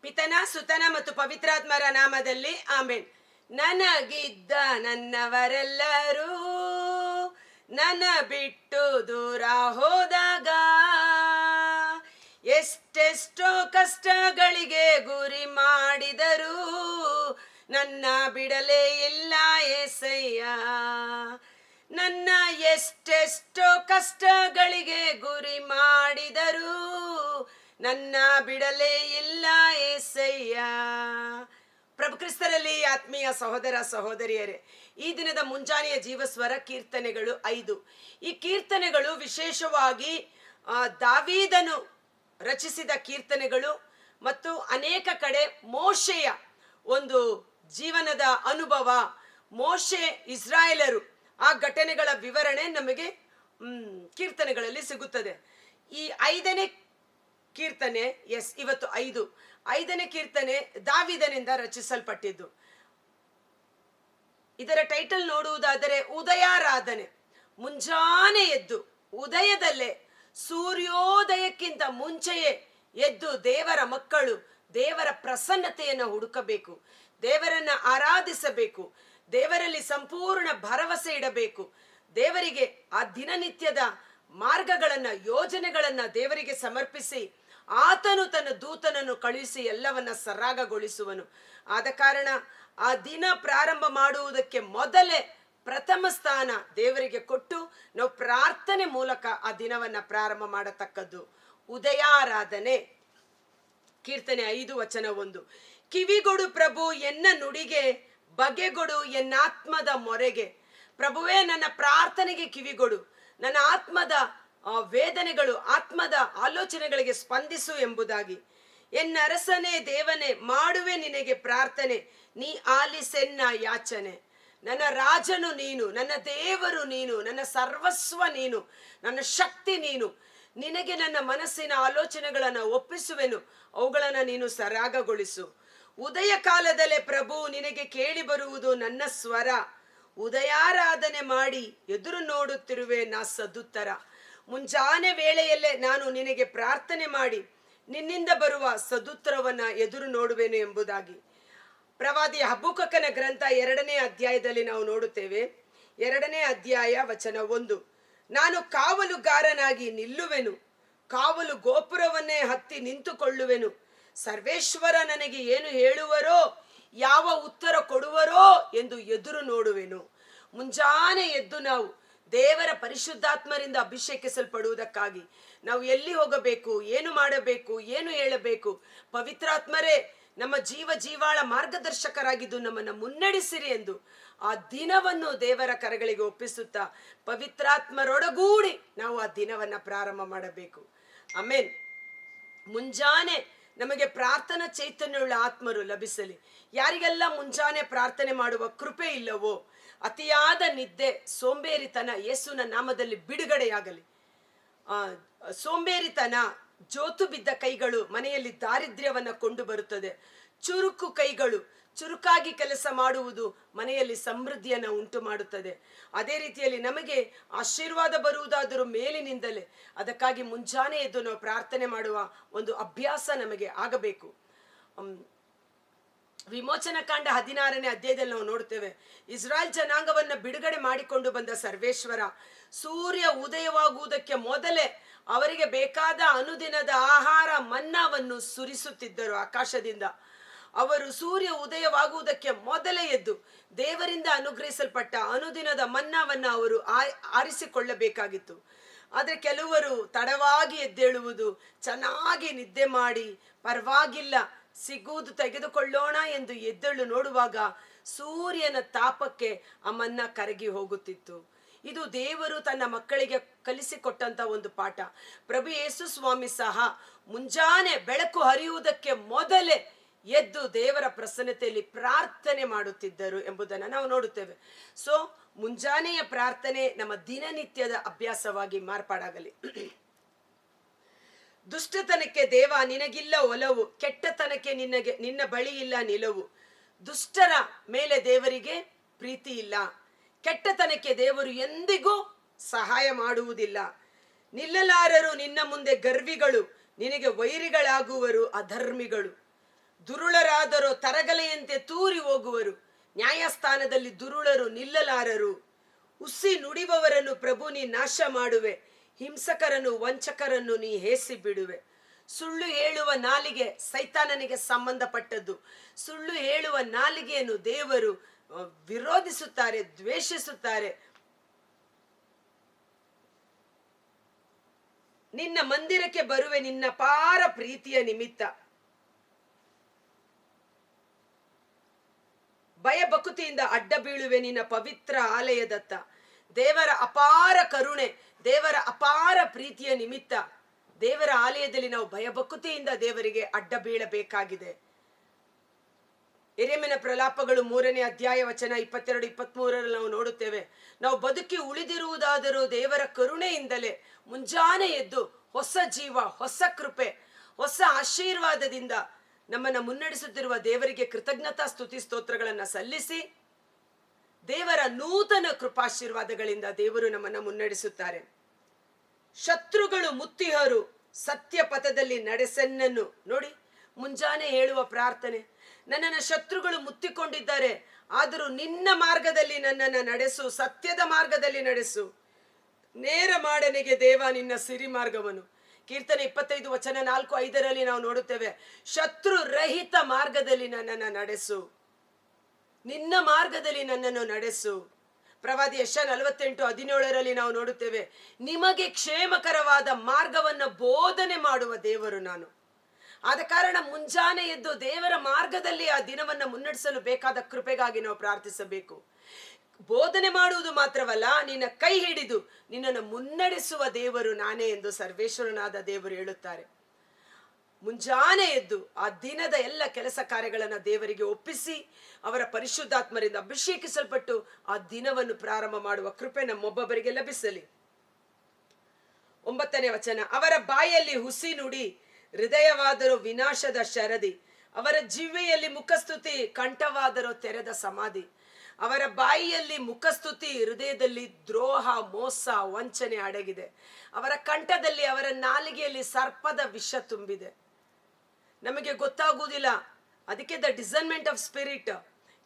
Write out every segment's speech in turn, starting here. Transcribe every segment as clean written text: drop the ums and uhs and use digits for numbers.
ಪಿತನ ಸುತನ ಮತ್ತು ಪವಿತ್ರಾತ್ಮರ ನಾಮದಲ್ಲಿ ಆಮೇನ್. ನನಗಿದ್ದ ನನ್ನವರೆಲ್ಲರೂ ನನ್ನ ಬಿಟ್ಟು ದೂರ ಹೋದಾಗ, ಎಷ್ಟೆಷ್ಟೋ ಕಷ್ಟಗಳಿಗೆ ಗುರಿ ಮಾಡಿದರೂ ನನ್ನ ಬಿಡಲೇ ಇಲ್ಲ ಏಸಯ್ಯ. ನನ್ನ ಎಷ್ಟೆಷ್ಟೋ ಕಷ್ಟಗಳಿಗೆ ಗುರಿ ಮಾಡಿದರೂ ನನ್ನ ಬಿಡಲೇ ಇಲ್ಲ ಏಸಯ್ಯ. ಪ್ರಭು ಕ್ರಿಸ್ತರಲ್ಲಿ ಆತ್ಮೀಯ ಸಹೋದರ ಸಹೋದರಿಯರೇ, ಈ ದಿನದ ಮುಂಜಾನೆಯ ಜೀವಸ್ವರ ಕೀರ್ತನೆಗಳು 5. ಈ ಕೀರ್ತನೆಗಳು ವಿಶೇಷವಾಗಿ ದಾವೀದನು ರಚಿಸಿದ ಕೀರ್ತನೆಗಳು ಮತ್ತು ಅನೇಕ ಕಡೆ ಮೋಶೆಯ ಒಂದು ಜೀವನದ ಅನುಭವ, ಮೋಶೆ ಇಸ್ರಾಯೇಲರು ಆ ಘಟನೆಗಳ ವಿವರಣೆ ನಮಗೆ ಕೀರ್ತನೆಗಳಲ್ಲಿ ಸಿಗುತ್ತದೆ. ಈ 5ನೇ ಕೀರ್ತನೆ ಇವತ್ತು 5ನೇ ಕೀರ್ತನೆ ದಾವೀದನಿಂದ ರಚಿಸಲ್ಪಟ್ಟಿದ್ದು. ಇದರ ಟೈಟಲ್ ನೋಡುವುದಾದರೆ ಉದಯಾರಾಧನೆ. ಮುಂಜಾನೆ ಎದ್ದು ಉದಯದಲ್ಲೇ ಸೂರ್ಯೋದಯಕ್ಕಿಂತ ಮುಂಚೆಯೇ ಎದ್ದು ದೇವರ ಮಕ್ಕಳು ದೇವರ ಪ್ರಸನ್ನತೆಯನ್ನು ಹುಡುಕಬೇಕು, ದೇವರನ್ನ ಆರಾಧಿಸಬೇಕು, ದೇವರಲ್ಲಿ ಸಂಪೂರ್ಣ ಭರವಸೆ ಇಡಬೇಕು. ದೇವರಿಗೆ ಆ ದಿನನಿತ್ಯದ ಮಾರ್ಗಗಳನ್ನ, ಯೋಜನೆಗಳನ್ನ ದೇವರಿಗೆ ಸಮರ್ಪಿಸಿ ಆತನು ತನ್ನ ದೂತನನ್ನು ಕಳುಹಿಸಿ ಎಲ್ಲವನ್ನ ಸರಾಗಗೊಳಿಸುವನು. ಆದ ಕಾರಣ ಆ ದಿನ ಪ್ರಾರಂಭ ಮಾಡುವುದಕ್ಕೆ ಮೊದಲೇ ಪ್ರಥಮ ಸ್ಥಾನ ದೇವರಿಗೆ ಕೊಟ್ಟು ನಾವು ಪ್ರಾರ್ಥನೆ ಮೂಲಕ ಆ ದಿನವನ್ನ ಪ್ರಾರಂಭ ಮಾಡತಕ್ಕದ್ದು. ಉದಯಾರಾಧನೆ. ಕೀರ್ತನೆ 5 ವಚನ 1. ಕಿವಿಗೊಡು ಪ್ರಭು ಎನ್ನ ನುಡಿಗೆ, ಬಗೆಗೊಡು ಎನ್ನಾತ್ಮದ ಮೊರೆಗೆ. ಪ್ರಭುವೇ, ನನ್ನ ಪ್ರಾರ್ಥನೆಗೆ ಕಿವಿಗೊಡು, ನನ್ನ ಆತ್ಮದ ವೇದನೆಗಳು, ಆತ್ಮದ ಆಲೋಚನೆಗಳಿಗೆ ಸ್ಪಂದಿಸು ಎಂಬುದಾಗಿ. ಎನ್ನರಸನೇ ದೇವನೇ, ಮಾಡುವೆ ನಿನಗೆ ಪ್ರಾರ್ಥನೆ, ನೀ ಆಲಿಸೆನ್ನ ಯಾಚನೆ. ನನ್ನ ರಾಜನು ನೀನು, ನನ್ನ ದೇವರು ನೀನು, ನನ್ನ ಸರ್ವಸ್ವ ನೀನು, ನನ್ನ ಶಕ್ತಿ ನೀನು. ನಿನಗೆ ನನ್ನ ಮನಸ್ಸಿನ ಆಲೋಚನೆಗಳನ್ನು ಒಪ್ಪಿಸುವೆನು, ಅವುಗಳನ್ನು ನೀನು ಸರಾಗಗೊಳಿಸು. ಉದಯ ಕಾಲದಲ್ಲೇ ಪ್ರಭು ನಿನಗೆ ಕೇಳಿ ಬರುವುದು ನನ್ನ ಸ್ವರ. ಉದಯಾರಾಧನೆ ಮಾಡಿ ಎದುರು ನೋಡುತ್ತಿರುವೆ ನಾ ಸದುತ್ತರ. ಮುಂಜಾನೆ ವೇಳೆಯಲ್ಲೇ ನಾನು ನಿನಗೆ ಪ್ರಾರ್ಥನೆ ಮಾಡಿ ನಿನ್ನಿಂದ ಬರುವ ಸದುತ್ತರವನ್ನ ಎದುರು ನೋಡುವೆನು ಎಂಬುದಾಗಿ. ಪ್ರವಾದಿ ಹಬಕ್ಕೂಕನ ಗ್ರಂಥ 2ನೇ ಅಧ್ಯಾಯದಲ್ಲಿ ನಾವು ನೋಡುತ್ತೇವೆ. 2ನೇ ಅಧ್ಯಾಯ ವಚನ 1. ನಾನು ಕಾವಲುಗಾರನಾಗಿ ನಿಲ್ಲುವೆನು, ಕಾವಲು ಗೋಪುರವನ್ನೇ ಹತ್ತಿ ನಿಂತುಕೊಳ್ಳುವೆನು. ಸರ್ವೇಶ್ವರ ನನಗೆ ಏನು ಹೇಳುವರೋ, ಯಾವ ಉತ್ತರ ಕೊಡುವರೋ ಎಂದು ಎದುರು ನೋಡುವೆನು. ಮುಂಜಾನೆ ಎದ್ದು ನಾವು ದೇವರ ಪರಿಶುದ್ಧಾತ್ಮರಿಂದ ಅಭಿಷೇಕಿಸಲ್ಪಡುವುದಕ್ಕಾಗಿ ನಾವು ಎಲ್ಲಿ ಹೋಗಬೇಕು, ಏನು ಮಾಡಬೇಕು, ಏನು ಹೇಳಬೇಕು, ಪವಿತ್ರಾತ್ಮರೇ ನಮ್ಮ ಜೀವಾಳ ಮಾರ್ಗದರ್ಶಕರಾಗಿದ್ದು ನಮ್ಮನ್ನು ಮುನ್ನಡೆಸಿರಿ ಎಂದು ಆ ದಿನವನ್ನು ದೇವರ ಕರಗಳಿಗೆ ಒಪ್ಪಿಸುತ್ತಾ ಪವಿತ್ರಾತ್ಮರೊಡಗೂಡಿ ನಾವು ಆ ದಿನವನ್ನ ಪ್ರಾರಂಭ ಮಾಡಬೇಕು. ಆಮೇನ್. ಮುಂಜಾನೆ ನಮಗೆ ಪ್ರಾರ್ಥನಾ ಚೈತನ್ಯವುಳ್ಳ ಆತ್ಮರು ಲಭಿಸಲಿ. ಯಾರಿಗೆಲ್ಲ ಮುಂಜಾನೆ ಪ್ರಾರ್ಥನೆ ಮಾಡುವ ಕೃಪೆ ಇಲ್ಲವೋ, ಅತಿಯಾದ ನಿದ್ದೆ, ಸೋಂಬೇರಿತನ ಯೇಸುವಿನ ನಾಮದಲ್ಲಿ ಬಿಡುಗಡೆಯಾಗಲಿ. ಸೋಂಬೇರಿತನ, ಜೋತು ಬಿದ್ದ ಕೈಗಳು ಮನೆಯಲ್ಲಿ ದಾರಿದ್ರ್ಯವನ್ನ ಕೊಂಡು ಬರುತ್ತದೆ. ಚುರುಕು ಕೈಗಳು, ಚುರುಕಾಗಿ ಕೆಲಸ ಮಾಡುವುದು ಮನೆಯಲ್ಲಿ ಸಮೃದ್ಧಿಯನ್ನು ಉಂಟು ಮಾಡುತ್ತದೆ. ಅದೇ ರೀತಿಯಲ್ಲಿ ನಮಗೆ ಆಶೀರ್ವಾದ ಬರುವುದಾದರೂ ಮೇಲಿನಿಂದಲೇ. ಅದಕ್ಕಾಗಿ ಮುಂಜಾನೆ ಎದ್ದು ನಾವು ಪ್ರಾರ್ಥನೆ ಮಾಡುವ ಒಂದು ಅಭ್ಯಾಸ ನಮಗೆ ಆಗಬೇಕು. ವಿಮೋಚನಕಾಂಡ 16ನೇ ಅಧ್ಯಾಯದಲ್ಲಿ ನಾವು ನೋಡ್ತೇವೆ, ಇಸ್ರಾಯೇಲ್ ಜನಾಂಗವನ್ನು ಬಿಡುಗಡೆ ಮಾಡಿಕೊಂಡು ಬಂದ ಸರ್ವೇಶ್ವರ ಸೂರ್ಯ ಉದಯವಾಗುವುದಕ್ಕೆ ಮೊದಲೇ ಅವರಿಗೆ ಬೇಕಾದ ಅನುದಿನದ ಆಹಾರ ಮನ್ನಾವನ್ನು ಸುರಿಸುತ್ತಿದ್ದರು ಆಕಾಶದಿಂದ. ಅವರು ಸೂರ್ಯ ಉದಯವಾಗುವುದಕ್ಕೆ ಮೊದಲೇ ಎದ್ದು ದೇವರಿಂದ ಅನುಗ್ರಹಿಸಲ್ಪಟ್ಟ ಅನುದಿನದ ಮನ್ನಾವನ್ನು ಅವರು ಆರಿಸಿಕೊಳ್ಳಬೇಕಾಗಿತ್ತು. ಆದರೆ ಕೆಲವರು ತಡವಾಗಿ ಎದ್ದೇಳುವುದು, ಚೆನ್ನಾಗಿ ನಿದ್ದೆ ಮಾಡಿ ಪರವಾಗಿಲ್ಲ ಸಿಗುವುದು ತೆಗೆದುಕೊಳ್ಳೋಣ ಎಂದು ಎದ್ದೇಳು ನೋಡುವಾಗ ಸೂರ್ಯನ ತಾಪಕ್ಕೆ ಆ ಮನ್ನ ಕರಗಿ ಹೋಗುತ್ತಿತ್ತು. ಇದು ದೇವರು ತನ್ನ ಮಕ್ಕಳಿಗೆ ಕಲಿಸಿಕೊಟ್ಟಂತ ಒಂದು ಪಾಠ. ಪ್ರಭು ಯೇಸು ಸ್ವಾಮಿ ಸಹ ಮುಂಜಾನೆ ಬೆಳಕು ಹರಿಯುವುದಕ್ಕೆ ಮೊದಲೇ ಎದ್ದು ದೇವರ ಪ್ರಸನ್ನತೆಯಲ್ಲಿ ಪ್ರಾರ್ಥನೆ ಮಾಡುತ್ತಿದ್ದರು ಎಂಬುದನ್ನು ನಾವು ನೋಡುತ್ತೇವೆ. ಸೊ ಮುಂಜಾನೆಯ ಪ್ರಾರ್ಥನೆ ನಮ್ಮ ದಿನನಿತ್ಯದ ಅಭ್ಯಾಸವಾಗಿ ಮಾರ್ಪಾಡಾಗಲಿ. ದುಷ್ಟತನಕ್ಕೆ ದೇವ ನಿನಗಿಲ್ಲ ಒಲವು, ಕೆಟ್ಟತನಕ್ಕೆ ನಿನ್ನ ಬಳಿ ಇಲ್ಲ ನಿಲುವು. ದುಷ್ಟರ ಮೇಲೆ ದೇವರಿಗೆ ಪ್ರೀತಿ ಇಲ್ಲ, ಕೆಟ್ಟತನಕ್ಕೆ ದೇವರು ಎಂದಿಗೂ ಸಹಾಯ ಮಾಡುವುದಿಲ್ಲ. ನಿಲ್ಲಲಾರರು ನಿನ್ನ ಮುಂದೆ ಗರ್ವಿಗಳು, ನಿನಗೆ ವೈರಿಗಳಾಗುವರು ಅಧರ್ಮಿಗಳು. ದುರುಳರಾದರೋ ತರಗಲೆಯಂತೆ ತೂರಿ ಹೋಗುವರು, ನ್ಯಾಯಸ್ಥಾನದಲ್ಲಿ ದುರುಳರು ನಿಲ್ಲಲಾರರು. ಹುಸಿ ನುಡಿಯುವವರನ್ನು ಪ್ರಭು ನೀ ನಾಶ ಮಾಡುವೆ, ಹಿಂಸಕರನ್ನು ವಂಚಕರನ್ನು ನೀ ಹೇಸಿ ಬಿಡುವೆ. ಸುಳ್ಳು ಹೇಳುವ ನಾಲಿಗೆ ಸೈತಾನನಿಗೆ ಸಂಬಂಧಪಟ್ಟದ್ದು. ಸುಳ್ಳು ಹೇಳುವ ನಾಲಿಗೆಯನ್ನು ದೇವರು ವಿರೋಧಿಸುತ್ತಾರೆ, ದ್ವೇಷಿಸುತ್ತಾರೆ. ನಿನ್ನ ಮಂದಿರಕ್ಕೆ ಬರುವೆ ನಿನ್ನ ಅಪಾರ ಪ್ರೀತಿಯ ನಿಮಿತ್ತ, ಭಯಭಕ್ತಿಯಿಂದ ಅಡ್ಡ ಬೀಳುವೆ ನಿನ್ನ ಪವಿತ್ರ ಆಲಯದತ್ತ. ದೇವರ ಅಪಾರ ಕರುಣೆ, ದೇವರ ಅಪಾರ ಪ್ರೀತಿಯ ನಿಮಿತ್ತ ದೇವರ ಆಲಯದಲ್ಲಿ ನಾವು ಭಯಭಕ್ತಿಯಿಂದ ದೇವರಿಗೆ ಅಡ್ಡ ಬೀಳಬೇಕಾಗಿದೆ. ಯೆರೆಮೀಯನ ಪ್ರಲಾಪಗಳು 3ನೇ ಅಧ್ಯಾಯ ವಚನ 22-23 ನಾವು ನೋಡುತ್ತೇವೆ. ನಾವು ಬದುಕಿ ಉಳಿದಿರುವುದಾದರೂ ದೇವರ ಕರುಣೆಯಿಂದಲೇ. ಮುಂಜಾನೆ ಎದ್ದು ಹೊಸ ಜೀವ, ಹೊಸ ಕೃಪೆ, ಹೊಸ ಆಶೀರ್ವಾದದಿಂದ ನಮ್ಮನ್ನ ಮುನ್ನಡೆಸುತ್ತಿರುವ ದೇವರಿಗೆ ಕೃತಜ್ಞತಾ ಸ್ತುತಿ ಸ್ತೋತ್ರಗಳನ್ನ ಸಲ್ಲಿಸಿ, ದೇವರ ನೂತನ ಕೃಪಾಶೀರ್ವಾದಗಳಿಂದ ದೇವರು ನಮ್ಮನ್ನ ಮುನ್ನಡೆಸುತ್ತಾರೆ. ಶತ್ರುಗಳು ಮುತ್ತಿಹರು, ಸತ್ಯ ಪಥದಲ್ಲಿ ನಡೆಸೆನ್ನನ್ನು. ನೋಡಿ, ಮುಂಜಾನೆ ಹೇಳುವ ಪ್ರಾರ್ಥನೆ, ನನ್ನನ್ನು ಶತ್ರುಗಳು ಮುತ್ತಿಕೊಂಡಿದ್ದಾರೆ, ಆದರೂ ನಿನ್ನ ಮಾರ್ಗದಲ್ಲಿ ನನ್ನನ್ನು ನಡೆಸು, ಸತ್ಯದ ಮಾರ್ಗದಲ್ಲಿ ನಡೆಸು. ನೇರ ಮಾಡನೆಗೆ ದೇವ ನಿನ್ನ ಸಿರಿ ಮಾರ್ಗವನ್ನು. ಕೀರ್ತನೆ 25 ವಚನ 4-5 ನಾವು ನೋಡುತ್ತೇವೆ, ಶತ್ರು ರಹಿತ ಮಾರ್ಗದಲ್ಲಿ ನನ್ನನ್ನು ನಡೆಸು, ನಿನ್ನ ಮಾರ್ಗದಲ್ಲಿ ನನ್ನನ್ನು ನಡೆಸು. ಪ್ರವಾದಿ ಯೆಶಾಯ 48:17 ನಾವು ನೋಡುತ್ತೇವೆ, ನಿಮಗೆ ಕ್ಷೇಮಕರವಾದ ಮಾರ್ಗವನ್ನು ಬೋಧನೆ ಮಾಡುವ ದೇವರು ನಾನು. ಆದ ಕಾರಣ ಮುಂಜಾನೆ ಎದ್ದು ದೇವರ ಮಾರ್ಗದಲ್ಲಿ ಆ ದಿನವನ್ನು ಮುನ್ನಡೆಸಲು ಬೇಕಾದ ಕೃಪೆಗಾಗಿ ನಾವು ಪ್ರಾರ್ಥಿಸಬೇಕು. ಬೋಧನೆ ಮಾಡುವುದು ಮಾತ್ರವಲ್ಲ, ನಿನ್ನ ಕೈ ಹಿಡಿದು ನಿನ್ನನ್ನು ಮುನ್ನಡೆಸುವ ದೇವರು ನಾನೇ ಎಂದು ಸರ್ವೇಶ್ವರನಾದ ದೇವರು ಹೇಳುತ್ತಾರೆ. ಮುಂಜಾನೆ ಎದ್ದು ಆ ದಿನದ ಎಲ್ಲ ಕೆಲಸ ಕಾರ್ಯಗಳನ್ನು ದೇವರಿಗೆ ಒಪ್ಪಿಸಿ, ಅವರ ಪರಿಶುದ್ಧಾತ್ಮರಿಂದ ಅಭಿಷೇಕಿಸಲ್ಪಟ್ಟು ಆ ದಿನವನ್ನು ಪ್ರಾರಂಭ ಮಾಡುವ ಕೃಪೆ ನಮ್ಮೊಬ್ಬೊಬ್ಬರಿಗೆ ಲಭಿಸಲಿ. 9ನೇ ವಚನ, ಅವರ ಬಾಯಲ್ಲಿ ಹುಸಿ ನುಡಿ, ಹೃದಯವಾದರೂ ವಿನಾಶದ ಶರದಿ. ಅವರ ಜಿಹ್ವೆಯಲ್ಲಿ ಮುಖಸ್ತುತಿ, ಕಂಠವಾದರೂ ತೆರೆದ ಸಮಾಧಿ. ಅವರ ಬಾಯಿಯಲ್ಲಿ ಮುಖಸ್ತುತಿ, ಹೃದಯದಲ್ಲಿ ದ್ರೋಹ, ಮೋಸ, ವಂಚನೆ ಅಡಗಿದೆ. ಅವರ ಕಂಠದಲ್ಲಿ, ಅವರ ನಾಲಿಗೆಯಲ್ಲಿ ಸರ್ಪದ ವಿಷ ತುಂಬಿದೆ. ನಮಗೆ ಗೊತ್ತಾಗುವುದಿಲ್ಲ. ಅದಕ್ಕೆ ದ ಡಿಸರ್ನ್ಮೆಂಟ್ ಆಫ್ ಸ್ಪಿರಿಟ್,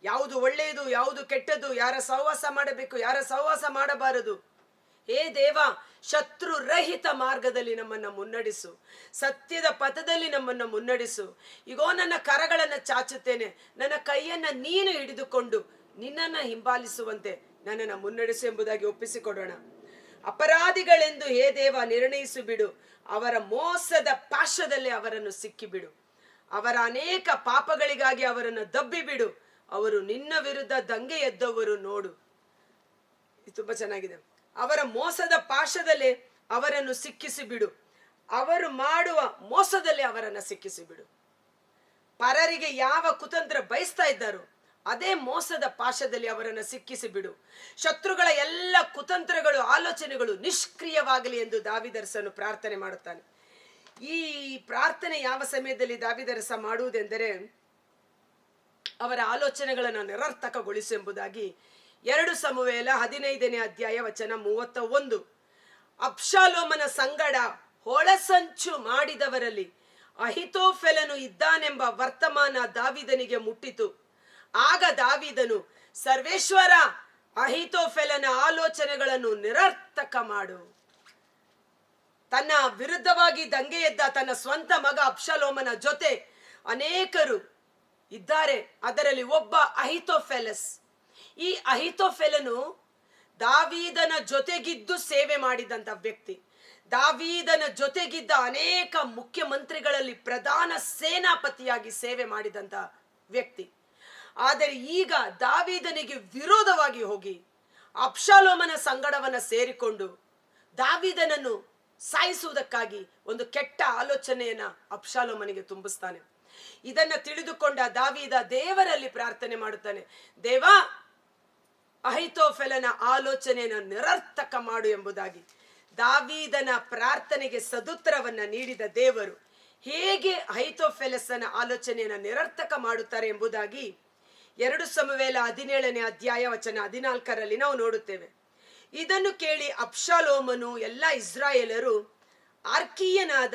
ಯಾವುದು ಒಳ್ಳೆಯದು, ಯಾವುದು ಕೆಟ್ಟದ್ದು, ಯಾರ ಸಹವಾಸ ಮಾಡಬೇಕು, ಯಾರ ಸಹವಾಸ ಮಾಡಬಾರದು. ಹೇ ದೇವ, ಶತ್ರು ರಹಿತ ಮಾರ್ಗದಲ್ಲಿ ನಮ್ಮನ್ನು ಮುನ್ನಡೆಸು, ಸತ್ಯದ ಪಥದಲ್ಲಿ ನಮ್ಮನ್ನು ಮುನ್ನಡೆಸು. ಈಗೋ ನನ್ನ ಕರಗಳನ್ನು ಚಾಚುತ್ತೇನೆ, ನನ್ನ ಕೈಯನ್ನು ನೀನು ಹಿಡಿದುಕೊಂಡು ನಿನ್ನನ್ನು ಹಿಂಬಾಲಿಸುವಂತೆ ನನ್ನನ್ನು ಮುನ್ನಡೆಸು ಎಂಬುದಾಗಿ ಒಪ್ಪಿಸಿಕೊಡೋಣ. ಅಪರಾಧಿಗಳೆಂದು ಹೇ ದೇವ ನಿರ್ಣಯಿಸು ಬಿಡು, ಅವರ ಮೋಸದ ಪಾಶದಲ್ಲಿ ಅವರನ್ನು ಸಿಕ್ಕಿಬಿಡು. ಅವರ ಅನೇಕ ಪಾಪಗಳಿಗಾಗಿ ಅವರನ್ನು ದಬ್ಬಿ ಬಿಡು. ಅವರು ನಿನ್ನ ವಿರುದ್ಧ ದಂಗೆ ಎದ್ದವರು ನೋಡು. ಇದು ತುಂಬಾ ಚೆನ್ನಾಗಿದೆ. ಅವರ ಮೋಸದ ಪಾಶದಲ್ಲಿ ಅವರನ್ನು ಸಿಕ್ಕಿಸಿ ಬಿಡು, ಅವರು ಮಾಡುವ ಮೋಸದಲ್ಲಿ ಅವರನ್ನು ಸಿಕ್ಕಿಸಿ ಬಿಡು. ಪರರಿಗೆ ಯಾವ ಕುತಂತ್ರ ಬಯಸ್ತಾ ಇದ್ದಾರೋ ಅದೇ ಮೋಸದ ಪಾಶದಲ್ಲಿ ಅವರನ್ನು ಸಿಕ್ಕಿಸಿ ಬಿಡು. ಶತ್ರುಗಳ ಎಲ್ಲ ಕುತಂತ್ರಗಳು, ಆಲೋಚನೆಗಳು ನಿಷ್ಕ್ರಿಯವಾಗಲಿ ಎಂದು ದಾವೀದರಸನು ಪ್ರಾರ್ಥನೆ ಮಾಡುತ್ತಾನೆ. ಈ ಪ್ರಾರ್ಥನೆ ಯಾವ ಸಮಯದಲ್ಲಿ ದಾವೀದರಸ ಮಾಡುವುದೆಂದರೆ, ಅವರ ಆಲೋಚನೆಗಳನ್ನು ನಿರರ್ಥಕಗೊಳಿಸು ಎಂಬುದಾಗಿ 2 ಸಮುವೇಲ 15ನೇ ಅಧ್ಯಾಯ ವಚನ 31. ಅಬ್ಷಾಲೋಮನ ಸಂಗಡ ಹೊಳಸಂಚು ಮಾಡಿದವರಲ್ಲಿ ಅಹಿತೋಫೆಲನು ಇದ್ದಾನೆಂಬ ವರ್ತಮಾನ ದಾವೀದನಿಗೆ ಮುಟ್ಟಿತು. ಆಗ ದಾವೀದನು, ಸರ್ವೇಶ್ವರ, ಅಹಿತೋಫೆಲನ ಆಲೋಚನೆಗಳನ್ನು ನಿರರ್ಥಕ ಮಾಡು. ತನ್ನ ವಿರುದ್ಧವಾಗಿ ದಂಗೆ ಎದ್ದ ತನ್ನ ಸ್ವಂತ ಮಗ ಅಬ್ಷಾಲೋಮನ ಜೊತೆ ಅನೇಕರು ಇದ್ದಾರೆ. ಅದರಲ್ಲಿ ಒಬ್ಬ ಅಹಿತೋಫೆಲಸ್. ಈ ಅಹಿತೋಫೆಲನು ದಾವೀದನ ಜೊತೆಗಿದ್ದು ಸೇವೆ ಮಾಡಿದಂತ ವ್ಯಕ್ತಿ. ದಾವೀದನ ಜೊತೆಗಿದ್ದ ಅನೇಕ ಮುಖ್ಯಮಂತ್ರಿಗಳಲ್ಲಿ ಪ್ರಧಾನ ಸೇನಾಪತಿಯಾಗಿ ಸೇವೆ ಮಾಡಿದಂತ ವ್ಯಕ್ತಿ. ಆದರೆ ಈಗ ದಾವೀದನಿಗೆ ವಿರೋಧವಾಗಿ ಹೋಗಿ ಅಬ್ಷಾಲೋಮನ ಸಂಗಡವನ್ನ ಸೇರಿಕೊಂಡು ದಾವೀದನನ್ನು ಸಾಯಿಸುವುದಕ್ಕಾಗಿ ಒಂದು ಕೆಟ್ಟ ಆಲೋಚನೆಯನ್ನ ಅಬ್ಷಾಲೋಮನಿಗೆ ತುಂಬಿಸ್ತಾನೆ. ಇದನ್ನ ತಿಳಿದುಕೊಂಡ ದಾವೀದ ದೇವರಲ್ಲಿ ಪ್ರಾರ್ಥನೆ ಮಾಡುತ್ತಾನೆ, ದೇವ, ಅಹಿತೋಫೆಲನ ಆಲೋಚನೆಯನ್ನು ನಿರರ್ಥಕ ಮಾಡು ಎಂಬುದಾಗಿ. ದಾವೀದನ ಪ್ರಾರ್ಥನೆಗೆ ಸದುತ್ತರವನ್ನ ನೀಡಿದ ದೇವರು ಹೇಗೆ ಅಹಿತೋಫೆಲಸನ ಆಲೋಚನೆಯನ್ನು ನಿರರ್ಥಕ ಮಾಡುತ್ತಾರೆ ಎಂಬುದಾಗಿ 2 ಸಮುವೇಲ 17ನೇ ಅಧ್ಯಾಯ ವಚನ 14 ನಾವು ನೋಡುತ್ತೇವೆ. ಇದನ್ನು ಕೇಳಿ ಅಬ್ಷಾಲೋಮನು ಎಲ್ಲ ಇಸ್ರಾಯೇಲರು ಅರ್ಕೀಯನಾದ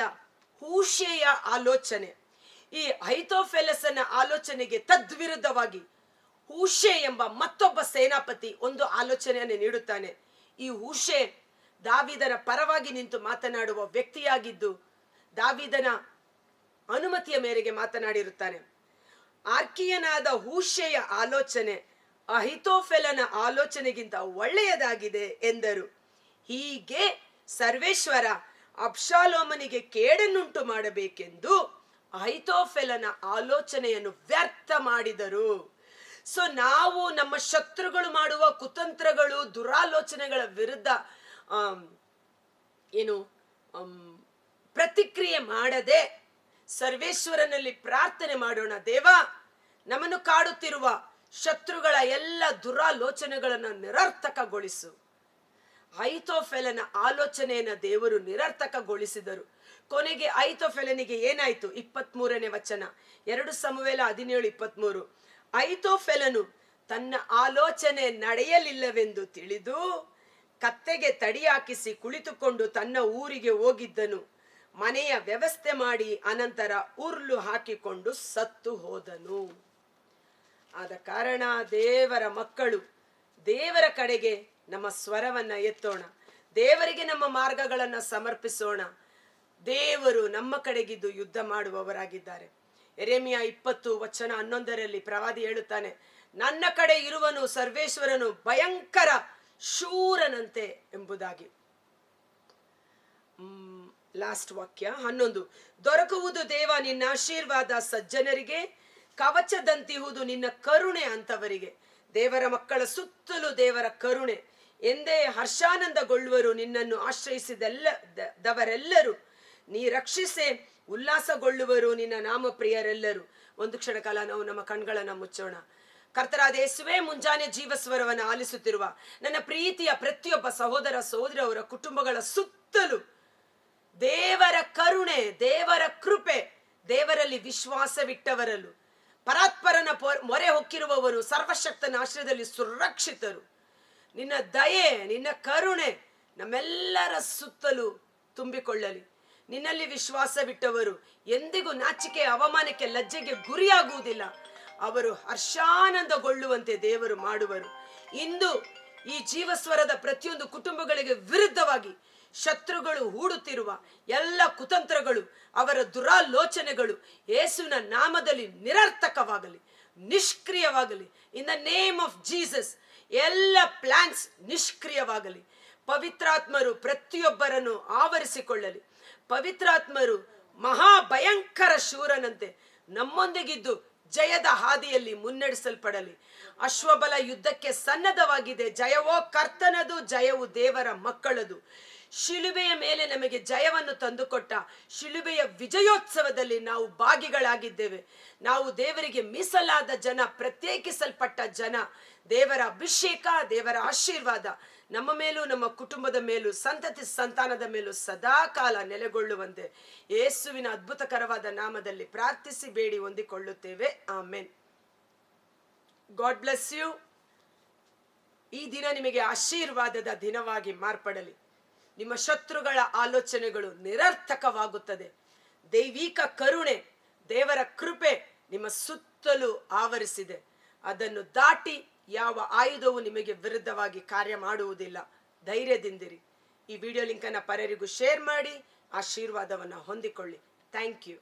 ಹೂಷೆಯ ಆಲೋಚನೆ, ಈ ಅಹಿತೋಫೆಲಸನ ಆಲೋಚನೆಗೆ ತದ್ವಿರುದ್ಧವಾಗಿ ಹೂಷೆ ಎಂಬ ಮತ್ತೊಬ್ಬ ಸೇನಾಪತಿ ಒಂದು ಆಲೋಚನೆಯನ್ನು ನೀಡುತ್ತಾನೆ. ಈ ಹೂಷೆ ದಾವೀದನ ಪರವಾಗಿ ನಿಂತು ಮಾತನಾಡುವ ವ್ಯಕ್ತಿಯಾಗಿದ್ದು ದಾವೀದನ ಅನುಮತಿಯ ಮೇರೆಗೆ ಮಾತನಾಡಿರುತ್ತಾನೆ. ಆರ್ಕಿಯನಾದ ಹೂಷೆಯ ಆಲೋಚನೆ ಅಹಿತೋಫೆಲನ ಆಲೋಚನೆಗಿಂತ ಒಳ್ಳೆಯದಾಗಿದೆ ಎಂದರು. ಹೀಗೆ ಸರ್ವೇಶ್ವರ ಅಬ್ಷಾಲೋಮನಿಗೆ ಕೇಡನ್ನುಂಟು ಮಾಡಬೇಕೆಂದು ಅಹಿತೋಫೆಲನ ಆಲೋಚನೆಯನ್ನು ವ್ಯರ್ಥ ಮಾಡಿದರು. ಸೊ ನಾವು ನಮ್ಮ ಶತ್ರುಗಳು ಮಾಡುವ ಕುತಂತ್ರಗಳು, ದುರಾಲೋಚನೆಗಳ ವಿರುದ್ಧ ಪ್ರತಿಕ್ರಿಯೆ ಮಾಡದೆ ಸರ್ವೇಶ್ವರನಲ್ಲಿ ಪ್ರಾರ್ಥನೆ ಮಾಡೋಣ. ದೇವ, ನಮ್ಮನ್ನು ಕಾಡುತ್ತಿರುವ ಶತ್ರುಗಳ ಎಲ್ಲ ದುರಾಲೋಚನೆಗಳನ್ನು ನಿರರ್ಥಕಗೊಳಿಸು. ಅಹಿತೋಫೆಲನ ಆಲೋಚನೆಯನ್ನು ದೇವರು ನಿರರ್ಥಕಗೊಳಿಸಿದರು. ಕೊನೆಗೆ ಅಹಿತೋಫೆಲನಿಗೆ ಏನಾಯ್ತು? 23ನೇ ವಚನ, 2 ಸಮುವೇಲ 17:23. ಅಹಿತೋಫೆಲನು ತನ್ನ ಆಲೋಚನೆ ನಡೆಯಲಿಲ್ಲವೆಂದು ತಿಳಿದು ಕತ್ತೆಗೆ ತಡಿ ಹಾಕಿಸಿ ಕುಳಿತುಕೊಂಡು ತನ್ನ ಊರಿಗೆ ಹೋಗಿದ್ದನು. ಮನೆಯ ವ್ಯವಸ್ಥೆ ಮಾಡಿ ಅನಂತರ ಉರ್ಲು ಹಾಕಿಕೊಂಡು ಸತ್ತು ಹೋದನು. ಆದ ಕಾರಣ ದೇವರ ಮಕ್ಕಳು ದೇವರ ಕಡೆಗೆ ನಮ್ಮ ಸ್ವರವನ್ನ ಎತ್ತೋಣ, ದೇವರಿಗೆ ನಮ್ಮ ಮಾರ್ಗಗಳನ್ನು ಸಮರ್ಪಿಸೋಣ. ದೇವರು ನಮ್ಮ ಕಡೆಗಿದ್ದು ಯುದ್ಧ ಮಾಡುವವರಾಗಿದ್ದಾರೆ. ಯೆರೆಮೀಯ 20:11 ಪ್ರವಾದಿ ಹೇಳುತ್ತಾನೆ, ನನ್ನ ಕಡೆ ಇರುವನು ಸರ್ವೇಶ್ವರನು ಭಯಂಕರ ಶೂರನಂತೆ ಎಂಬುದಾಗಿ. ಲಾಸ್ಟ್ ವಾಕ್ಯ 11. ದೊರಕುವುದು ದೇವ ನಿನ್ನ ಆಶೀರ್ವಾದ ಸಜ್ಜನರಿಗೆ, ಕವಚದಂತಿಹುದು ನಿನ್ನ ಕರುಣೆ ಅಂತವರಿಗೆ. ದೇವರ ಮಕ್ಕಳ ಸುತ್ತಲೂ ದೇವರ ಕರುಣೆ ಎಂದೇ ಹರ್ಷಾನಂದಗೊಳ್ಳುವರು. ನಿನ್ನನ್ನು ಆಶ್ರಯಿಸಿದವರೆಲ್ಲರೂ ನೀ ರಕ್ಷಿಸೆ ಉಲ್ಲಾಸಗೊಳ್ಳುವರು, ನಿನ್ನ ನಾಮಪ್ರಿಯರೆಲ್ಲರೂ. ಒಂದು ಕ್ಷಣ ಕಾಲ ನಾವು ನಮ್ಮ ಕಣ್ಗಳನ್ನು ಮುಚ್ಚೋಣ. ಕರ್ತರಾದ ಯೇಸುವೇ, ಮುಂಜಾನೆ ಜೀವಸ್ವರವನ್ನು ಆಲಿಸುತ್ತಿರುವ ನನ್ನ ಪ್ರೀತಿಯ ಪ್ರತಿಯೊಬ್ಬ ಸಹೋದರ ಸಹೋದರಿ ಅವರ ಕುಟುಂಬಗಳ ಸುತ್ತಲೂ ದೇವರ ಕರುಣೆ, ದೇವರ ಕೃಪೆ, ದೇವರಲ್ಲಿ ವಿಶ್ವಾಸವಿಟ್ಟವರಲ್ಲೂ ಪರಾತ್ಪರನ ಮೊರೆ ಹೊಕ್ಕಿರುವವರು ಸರ್ವಶಕ್ತನ ಆಶ್ರಯದಲ್ಲಿ ಸುರಕ್ಷಿತರು. ನಿನ್ನ ದಯೆ, ನಿನ್ನ ಕರುಣೆ ನಮ್ಮೆಲ್ಲರ ಸುತ್ತಲೂ ತುಂಬಿಕೊಳ್ಳಲಿ. ನಿನ್ನಲ್ಲಿ ವಿಶ್ವಾಸವಿಟ್ಟವರು ಎಂದಿಗೂ ನಾಚಿಕೆ, ಅವಮಾನಕ್ಕೆ, ಲಜ್ಜೆಗೆ ಗುರಿಯಾಗುವುದಿಲ್ಲ. ಅವರು ಹರ್ಷಾನಂದಗೊಳ್ಳುವಂತೆ ದೇವರು ಮಾಡುವರು. ಇಂದು ಈ ಜೀವಸ್ವರದ ಪ್ರತಿಯೊಂದು ಕುಟುಂಬಗಳಿಗೆ ವಿರುದ್ಧವಾಗಿ ಶತ್ರುಗಳು ಹೂಡುತ್ತಿರುವ ಎಲ್ಲ ಕುತಂತ್ರಗಳು, ಅವರ ದುರಾಲೋಚನೆಗಳು ಯೇಸುವಿನ ನಾಮದಲ್ಲಿ ನಿರರ್ಥಕವಾಗಲಿ, ನಿಷ್ಕ್ರಿಯವಾಗಲಿ. In the name of Jesus ಎಲ್ಲ ಪ್ಲಾನ್ಸ್ ನಿಷ್ಕ್ರಿಯವಾಗಲಿ. ಪವಿತ್ರಾತ್ಮರು ಪ್ರತಿಯೊಬ್ಬರನ್ನು ಆವರಿಸಿಕೊಳ್ಳಲಿ. ಪವಿತ್ರಾತ್ಮರು ಮಹಾಭಯಂಕರ ಶೂರನಂತೆ ನಮ್ಮೊಂದಿಗಿದ್ದು ಜಯದ ಹಾದಿಯಲ್ಲಿ ಮುನ್ನಡೆಸಲ್ಪಡಲಿ. ಅಶ್ವಬಲ ಯುದ್ಧಕ್ಕೆ ಸನ್ನದ್ಧವಾಗಿದೆ. ಜಯವೋ ಕರ್ತನದು, ಜಯವು ದೇವರ ಮಕ್ಕಳದು. ಶಿಲುಬೆಯ ಮೇಲೆ ನಮಗೆ ಜಯವನ್ನು ತಂದುಕೊಟ್ಟ ಶಿಲುಬೆಯ ವಿಜಯೋತ್ಸವದಲ್ಲಿ ನಾವು ಭಾಗಿಗಳಾಗಿದ್ದೇವೆ. ನಾವು ದೇವರಿಗೆ ಮೀಸಲಾದ ಜನ, ಪ್ರತ್ಯೇಕಿಸಲ್ಪಟ್ಟ ಜನ. ದೇವರ ಅಭಿಷೇಕ, ದೇವರ ಆಶೀರ್ವಾದ ನಮ್ಮ ಮೇಲೂ ನಮ್ಮ ಕುಟುಂಬದ ಮೇಲೂ ಸಂತತಿ ಸಂತಾನದ ಮೇಲೂ ಸದಾ ಕಾಲ ನೆಲೆಗೊಳ್ಳುವಂತೆ ಯೇಸುವಿನ ಅದ್ಭುತಕರವಾದ ನಾಮದಲ್ಲಿ ಪ್ರಾರ್ಥಿಸಿ ಬೇಡಿ ಹೊಂದಿಕೊಳ್ಳುತ್ತೇವೆ. ಆಮೆನ್. God bless you. ಈ ದಿನ ನಿಮಗೆ ಆಶೀರ್ವಾದದ ದಿನವಾಗಿ ಮಾರ್ಪಡಲಿ. ನಿಮ್ಮ ಶತ್ರುಗಳ ಆಲೋಚನೆಗಳು ನಿರರ್ಥಕವಾಗುತ್ತದೆ. ದೈವಿಕ ಕರುಣೆ, ದೇವರ ಕೃಪೆ ನಿಮ್ಮ ಸುತ್ತಲೂ ಆವರಿಸಿದೆ. ಅದನ್ನು ದಾಟಿ ಯಾವ ಆಯುಧವು ನಿಮಗೆ ವಿರುದ್ಧವಾಗಿ ಕಾರ್ಯ ಮಾಡುವುದಿಲ್ಲ. ಧೈರ್ಯದಿಂದಿರಿ. ಈ ವಿಡಿಯೋ ಲಿಂಕನ್ನು ಪರರಿಗೂ ಶೇರ್ ಮಾಡಿ ಆಶೀರ್ವಾದವನ್ನು ಹೊಂದಿಕೊಳ್ಳಿ. Thank you.